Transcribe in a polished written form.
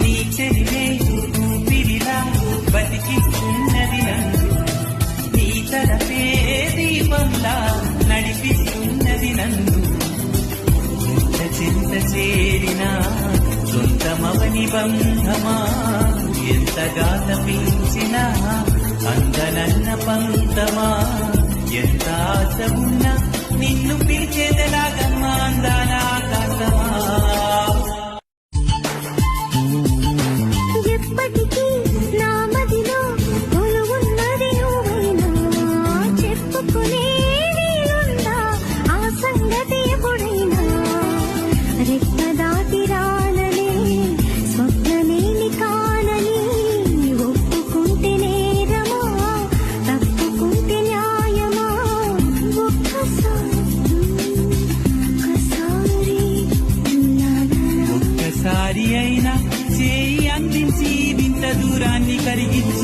నీ చెలివే ఊపిరిలా బతికిస్తున్నది నన్ను, నీ తలపే దీపంలా నడిపిస్తున్నది నన్ను. చింత చేరిన సొంతమవని బంధమా, ఎంతగా తపించినా అందనన్న పంతమా, ఎంత ఆశ ఉన్నా నిన్ను పిలిచేదలాగమ్మా అందాల ఆకాశమా. ఎప్పటికీ నా మదిలో కొలువున్నది నువ్వైనా, చెప్పుకునే వీలుందా ఆ సంగతి ఎప్పుడైనా. రెక్క దాటి రాననే స్వప్నమేమి కానని, ఒప్పుకుంటే నేరమా తప్పుకుంటే న్యాయమా. ఒక్కసారి అయినా చేయి అందించి వింత దూరాన్ని కరిగించు.